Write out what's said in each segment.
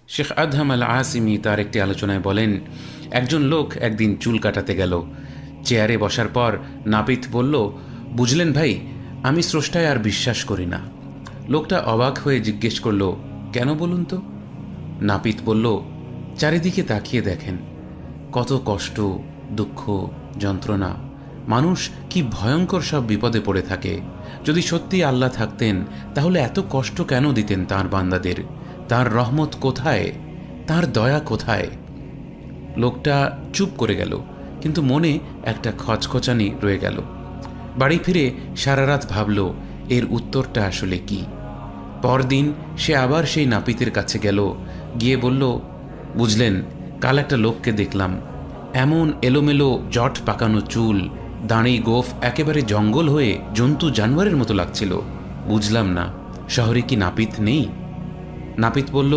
Sheikh Adham আল আসিমি তার একটি আলোচনায় বলেন, একজন লোক একদিন চুল কাটাতে গেল। চেয়ারে বসার পর নাপিত বলল, বুঝলেন ভাই, আমি স্রষ্টায় আর বিশ্বাস করি না। লোকটা অবাক হয়ে জিজ্ঞেস করল, কেন বলুন তো? নাপিত বলল, চারিদিকে তাকিয়ে দেখেন, কত কষ্ট, দুঃখ, যন্ত্রণা, মানুষ কি ভয়ঙ্কর সব বিপদে পড়ে থাকে। যদি সত্যি আল্লাহ থাকতেন তাহলে এত কষ্ট কেন দিতেন তাঁর বান্দাদের? তার রহমত কোথায়? তার দয়া কোথায়? লোকটা চুপ করে গেল, কিন্তু মনে একটা খচখচানি রয়ে গেল। বাড়ি ফিরে সারা রাত ভাবল এর উত্তরটা আসলে কি। পরদিন সে আবার সেই নাপিতের কাছে গেল, গিয়ে বলল, বুঝলেন, কাল একটা লোককে দেখলাম, এমন এলোমেলো জট পাকানো চুল, দাঁড়ি গোফ একেবারে জঙ্গল হয়ে জন্তু জানোয়ারের মতো লাগছিল। বুঝলাম না, শহরে কি নাপিত নেই? নাপিত বলল,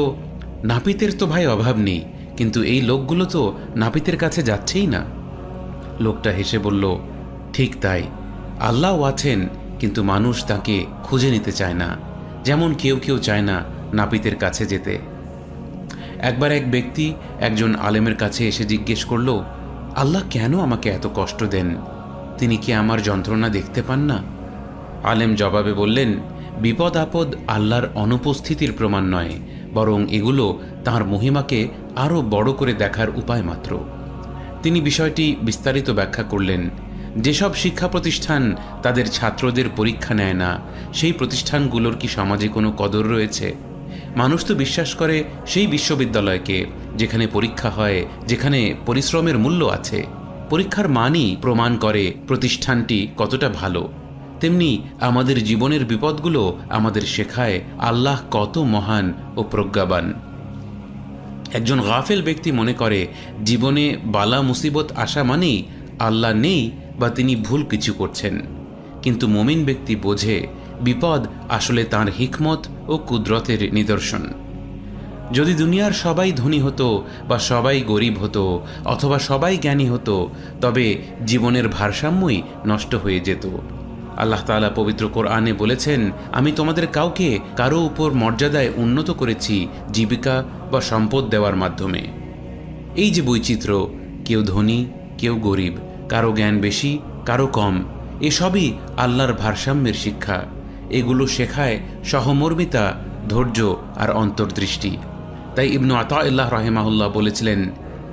নাপিতের তো ভাই অভাব নেই, কিন্তু এই লোকগুলো তো নাপিতের কাছে যাচ্ছেই না। লোকটা হেসে বলল, ঠিক তাই, আল্লাহও আছেন, কিন্তু মানুষ তাকে খুঁজে নিতে চায় না, যেমন কেউ কেউ চায় না নাপিতের কাছে যেতে। একবার এক ব্যক্তি একজন আলেমের কাছে এসে জিজ্ঞেস করল, আল্লাহ কেন আমাকে এত কষ্ট দেন? তিনি কি আমার যন্ত্রণা দেখতে পান না? আলেম জবাবে বললেন, বিপদ আপদ আল্লাহর অনুপস্থিতির প্রমাণ নয়, বরং এগুলো তাঁর মহিমাকে আরও বড় করে দেখার উপায় মাত্র। তিনি বিষয়টি বিস্তারিত ব্যাখ্যা করলেন। যেসব শিক্ষা প্রতিষ্ঠান তাদের ছাত্রদের পরীক্ষা নেয় না, সেই প্রতিষ্ঠানগুলোর কি সমাজে কোনো কদর রয়েছে? মানুষ তো বিশ্বাস করে সেই বিশ্ববিদ্যালয়কে যেখানে পরীক্ষা হয়, যেখানে পরিশ্রমের মূল্য আছে। পরীক্ষার মানই প্রমাণ করে প্রতিষ্ঠানটি কতটা ভালো। তেমনি আমাদের জীবনের বিপদগুলো আমাদের শেখায় আল্লাহ কত মহান ও প্রজ্ঞাবান। একজন গাফেল ব্যক্তি মনে করে জীবনে বালা মুসিবত আসা মানেই আল্লাহ নেই বা তিনি ভুল কিছু করছেন, কিন্তু মুমিন ব্যক্তি বোঝে বিপদ আসলে তাঁর হিকমত ও কুদরতের নিদর্শন। যদি দুনিয়ার সবাই ধনী হতো বা সবাই গরিব হতো অথবা সবাই জ্ঞানী হতো, তবে জীবনের ভারসাম্যই নষ্ট হয়ে যেত। আল্লাহ তাআলা পবিত্র কোরআনে বলেছেন, আমি তোমাদের কাউকে কারো উপর মর্যাদায় উন্নত করেছি জীবিকা বা সম্পদ দেওয়ার মাধ্যমে। এই যে বৈচিত্র্য, কেউ ধনী কেউ গরিব, কারো জ্ঞান বেশি কারো কম, এসবই আল্লাহর ভারসাম্যের শিক্ষা। এগুলো শেখায় সহমর্মিতা, ধৈর্য আর অন্তর্দৃষ্টি। তাই ইবনু আতাউল্লাহ রাহিমাহুল্লাহ বলেছিলেন,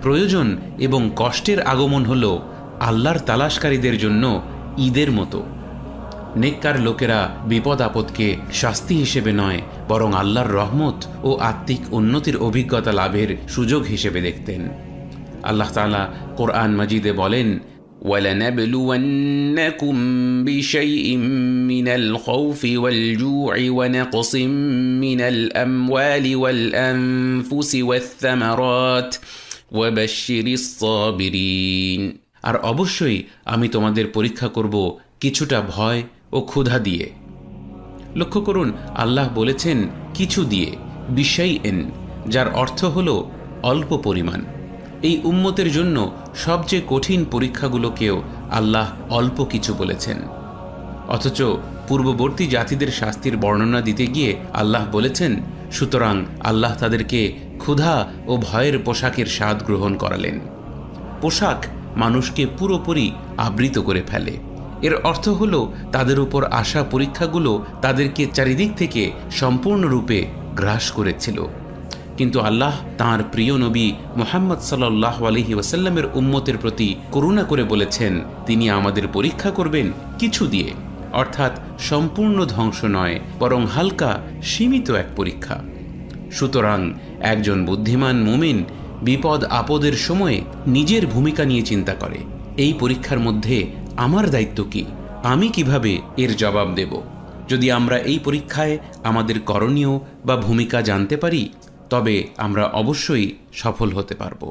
প্রয়োজন এবং কষ্টের আগমন হল আল্লাহর তালাশকারীদের জন্য ঈদের মতো। নেককার লোকেরা বিপদ আপদকে শাস্তি হিসেবে নয়, বরং আল্লাহর রহমত ও আত্মিক উন্নতির অভিজ্ঞতা লাভের সুযোগ হিসেবে দেখতেন। আল্লাহ তাআলা কোরআন মাজিদে বলেন, وَلَنَبْلُوَنَّكُمْ بِشَيْءٍ مِّنَ الْخَوْفِ وَالْجُوعِ وَنَقْصٍ مِّنَ الْأَمْوَالِ وَالْأَنفُسِ وَالثَّمَرَاتِ وَبَشِّرِ الصَّابِرِينَ। আর অবশ্যই আমি তোমাদের পরীক্ষা করব কিছুটা ভয় ও ক্ষুধা দিয়ে। লক্ষ্য করুন, আল্লাহ বলেছেন কিছু দিয়ে, বিশাইইন, যার অর্থ হল অল্প পরিমাণ। এই উম্মতের জন্য সবচেয়ে কঠিন পরীক্ষাগুলোকেও আল্লাহ অল্প কিছু বলেছেন। অথচ পূর্ববর্তী জাতিদের শাস্তির বর্ণনা দিতে গিয়ে আল্লাহ বলেছেন, সুতরাং আল্লাহ তাদেরকে ক্ষুধা ও ভয়ের পোশাকের স্বাদ গ্রহণ করালেন। পোশাক মানুষকে পুরোপুরি আবৃত করে ফেলে। এর অর্থ হল তাদের উপর আসা পরীক্ষাগুলো তাদেরকে চারিদিক থেকে সম্পূর্ণরূপে গ্রাস করেছিল। কিন্তু আল্লাহ তাঁর প্রিয় নবী মুহাম্মদ সাল্লাল্লাহু আলাইহি ওয়াসাল্লামের উম্মতের প্রতি করুণা করে বলেছেন, তিনি আমাদের পরীক্ষা করবেন কিছু দিয়ে, অর্থাৎ সম্পূর্ণ ধ্বংস নয়, বরং হালকা সীমিত এক পরীক্ষা। সুতরাং একজন বুদ্ধিমান মুমিন বিপদ আপদের সময়ে নিজের ভূমিকা নিয়ে চিন্তা করে, এই পরীক্ষার মধ্যে আমার দায়িত্ব কি, আমি কিভাবে এর জবাব দেব। যদি আমরা এই পরীক্ষায় আমাদের করণীয় বা ভূমিকা জানতে পারি, তবে আমরা অবশ্যই সফল হতে পারব।